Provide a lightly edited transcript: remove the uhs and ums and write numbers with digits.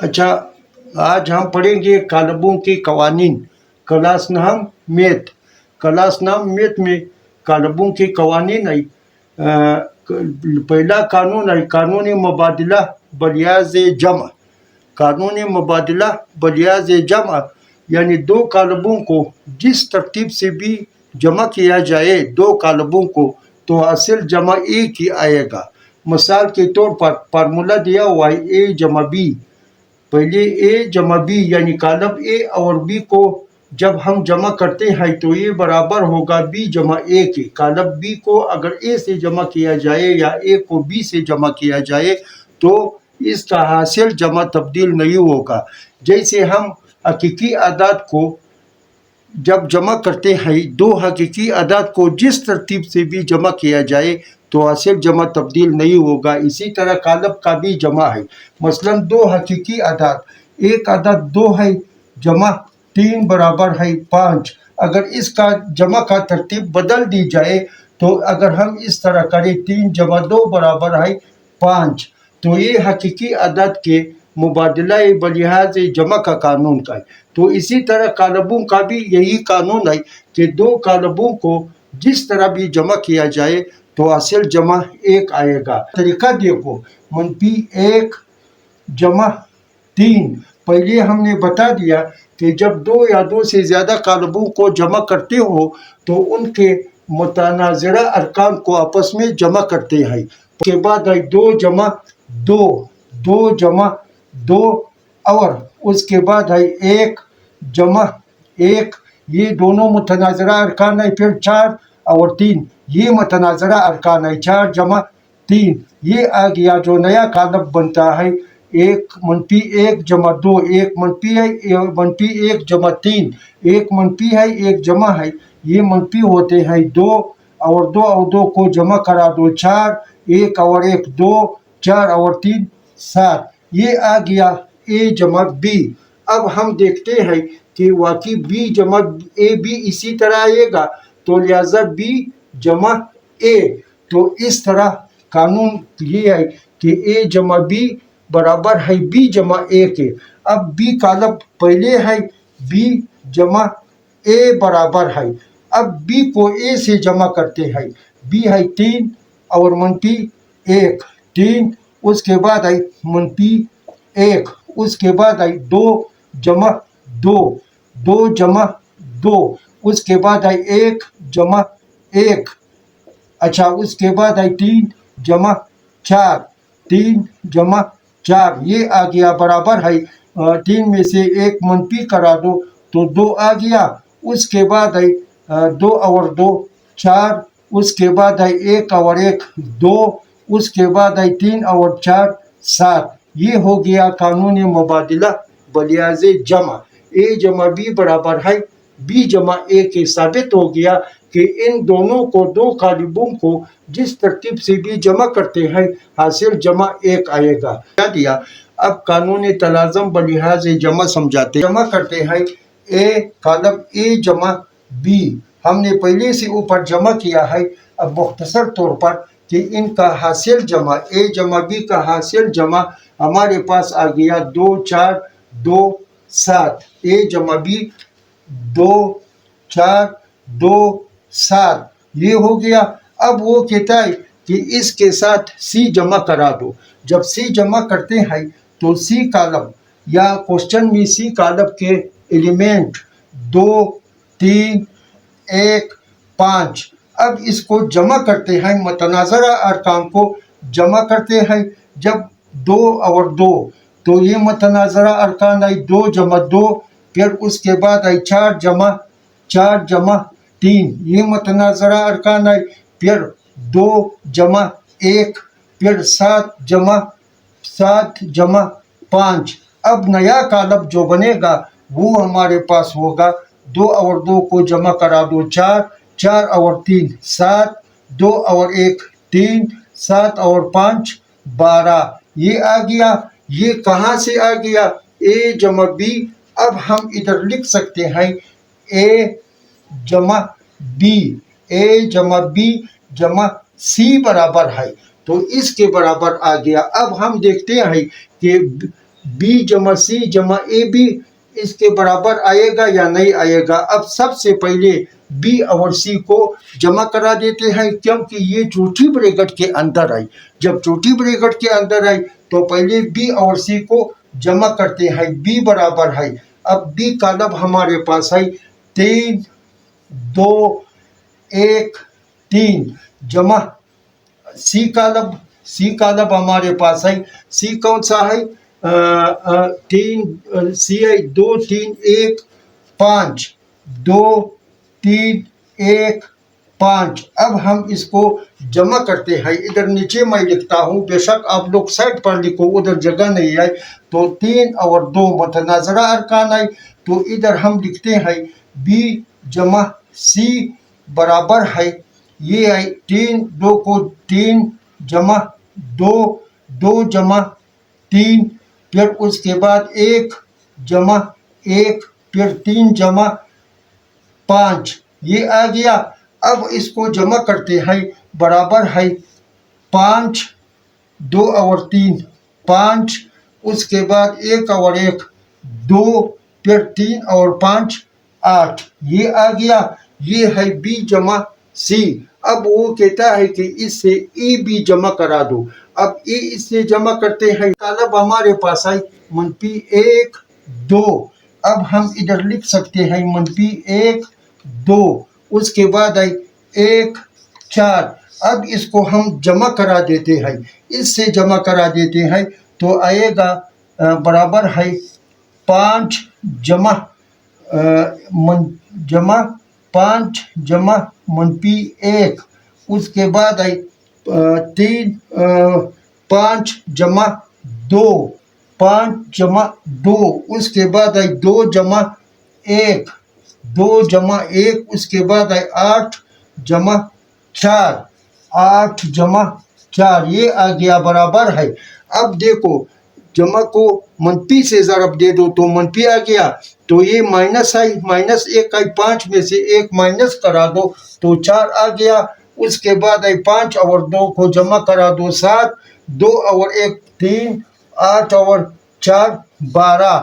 अच्छा, आज हम पढ़ेंगे कालबों के कवानीन। क्लास नाम मैथ। क्लास नाम मैथ में कालबों के कवानीन है। पहला कानून है कानून मुबादला बलियाज जमा। कानून मुबादला बलियाज जमा यानी दो कालबों को जिस तरतीब से भी जमा किया जाए दो कालबों को तो हासिल जमा एक ही आएगा। मिसाल के तौर पर फार्मूला दिया हुआ है ए जमा बी। पहले ए जमा बी यानी कालब ए और बी को जब हम जमा करते हैं तो ये बराबर होगा बी जमा ए के। कालब बी को अगर ए से जमा किया जाए या ए को बी से जमा किया जाए तो इसका हासिल जमा तब्दील नहीं होगा। जैसे हम हकीकी आदात को जब जमा करते हैं दो हकीकी आदात को जिस तरतीब से भी जमा किया जाए तो हासिल जमा तब्दील नहीं होगा। इसी तरह कालब का भी जमा है। मसलन दो हकीकी आदात, एक आदात 2 है जमा 3 बराबर है 5। अगर इसका जमा का तरतीब बदल दी जाए तो अगर हम इस तरह करें 3 जमा 2 बराबर है 5 तो ये हकीकी आदात के मुबादला बलिहाज जमा का कानून का है। तो इसी तरह कालबों का भी यही कानून है कि दो कालबों को जिस तरह भी जमा किया जाए तो हासिल जमा एक आएगा। तरीका देखो, -1 जमा 3। पहले हमने बता दिया कि जब दो या दो से ज़्यादा कालबों को जमा करते हो तो उनके मुतनाज़िरा अरकान को आपस में जमा करते हैं। उसके बाद है 2 जमा 2, 2 जमा 2 और उसके बाद है 1 जमा 1। ये दोनों मुतनाज़िरा अरकान है। फिर 4 और 3 ये मुतनाज़िरा अरकान है। 4 जमा 3 ये आ गया जो नया कालब बनता है। 1 जमा 2, 1 मनफी है, 1 जमा 3, 1 मनफी है 1 जमा है। ये मनफी होते हैं 2 और 2 को जमा करा दो 4, 1 और 1 2, 4 और 3 7। ये आ गया ए जमा बी। अब हम देखते हैं कि वाकई बी जमा ए भी इसी तरह आएगा तो लिहाजा बी जमा ए। तो इस तरह कानून ये है कि ए जमा बी बराबर है बी जमा ए के। अब बी कालब पहले है बी जमा ए बराबर है। अब बी को ए से जमा करते हैं। बी है 3 और मनफी 1 3, उसके बाद है मनफी 1, उसके बाद है 2 जमा 2, 2 जमा 2, उसके बाद है 1 जमा 1। अच्छा, उसके बाद है 3 जमा 4, 3 जमा 4 ये आ गया बराबर है 3 में से 1 मनफी करा दो तो 2 आ गया। उसके बाद है 2 और 2 4, उसके बाद है 1 और 1 2, उसके बाद है 3 और 4 7। ये हो गया कानून मुबादला बलियाज जमा। ए जमा बी बराबर है बी जमा ए के। साबित हो गया कि इन दोनों को दो कालिबों को जिस तरतीब से भी जमा करते हैं हासिल जमा एक आएगा। क्या दिया? अब कानून तलाज़म बलिहाज जमा समझाते। जमा करते हैं ए कालब ए जमा बी। हमने पहले से ऊपर जमा किया है। अब मुख्तसर तौर पर कि इनका हासिल जमा ए जमा बी का हासिल जमा हमारे पास आ गया 2 4 2 7। ए जमा बी 2 4 2 7 ये हो गया। अब वो कहता है कि इसके साथ सी जमा करा दो। जब सी जमा करते हैं तो सी कालम या क्वेश्चन में सी कालम के एलिमेंट 2 3 1 5। अब इसको जमा करते हैं, मुतनाज़रा अरकान को जमा करते हैं। जब 2 और 2 तो ये मुतनाज़रा अरकान है 2 जमा 2। फिर उसके बाद है 4 जमा 3 ये मुतनाज़रा अरकान है। फिर 2 जमा 1, फिर 7 जमा 5। अब नया कालब जो बनेगा वो हमारे पास होगा 2 और 2 को जमा करा दो 4, 4 और 3 7, 2 और 1 3, 7 और 5 12 ये आ गया। ये कहाँ से आ गया? ए जमा बी। अब हम इधर लिख सकते हैं ए जमा बी। ए जमा बी जमा सी बराबर है तो इसके बराबर आ गया। अब हम देखते हैं कि بی جمع سی جمع اے بی اس کے برابر آئے گا یا نہیں آئے گا. اب سب سے پہلے بی اور سی کو جمع کرا دیتے ہیں کیونکہ یہ چوتھی بریکٹ کے اندر آئی. جب چوتھی بریکٹ کے اندر آئی تو پہلے بی اور سی کو جمع کرتے ہیں. بی برابر ہے، اب بی کا لب ہمارے پاس ہے 3 2 1 3 جمع سی کا لب ہمارے پاس ہے. سی کون سا ہے؟ 3 سی ہے 2 3 1 5 2 3 1 5. اب ہم اس کو جمع کرتے ہیں. ادھر نیچے میں لکھتا ہوں، بے شک آپ لوگ سائڈ پر لکھو، ادھر جگہ نہیں ہے. تو 3 اور 2 متناظرہ ارکان ہے، تو ادھر ہم لکھتے ہیں بی جمع سی برابر ہے، یہ ہے 3 2 کو 3 جمع 2 2 جمع 3 پھر اس کے بعد 1 جمع 1 پھر 3 جمع 5 یہ آ گیا. اب اس کو جمع کرتے ہیں، برابر ہے 5 2 اور 3 5 اس کے بعد 1 اور 1 2 پھر 3 اور 5 8 یہ آ گیا. یہ ہے بی جمع سی. اب وہ کہتا ہے کہ اس سے ای بی جمع کرا دو. اب ای اس سے جمع کرتے ہیں، طالب ہمارے پاس ہے -1 2. اب ہم ادھر لکھ سکتے ہیں -1 2 اس کے بعد ہے 1 4. اب اس کو ہم جمع کرا دیتے ہیں، اس سے جمع کرا دیتے ہیں تو آئے گا برابر ہے 5 جمع 5 جمع -1 اس کے بعد ہے 5 جمع 2 5 جمع 2 اس کے بعد ہے 2 جمع 1 2 جمع 1 اس کے بعد ہے 8 جمع 4 8 جمع 4 یہ آ گیا برابر ہے. اب دیکھو جمع کو منفی سے ضرب دے دو تو منفی آ گیا، تو یہ مائنس ہے، -1 ہے، 5 میں سے 1 مائنس کرا دو تو 4 آ گیا. اس کے بعد ہے 5 اور 2 کو جمع کرا دو 7 2 اور 1 3 8 اور 4 12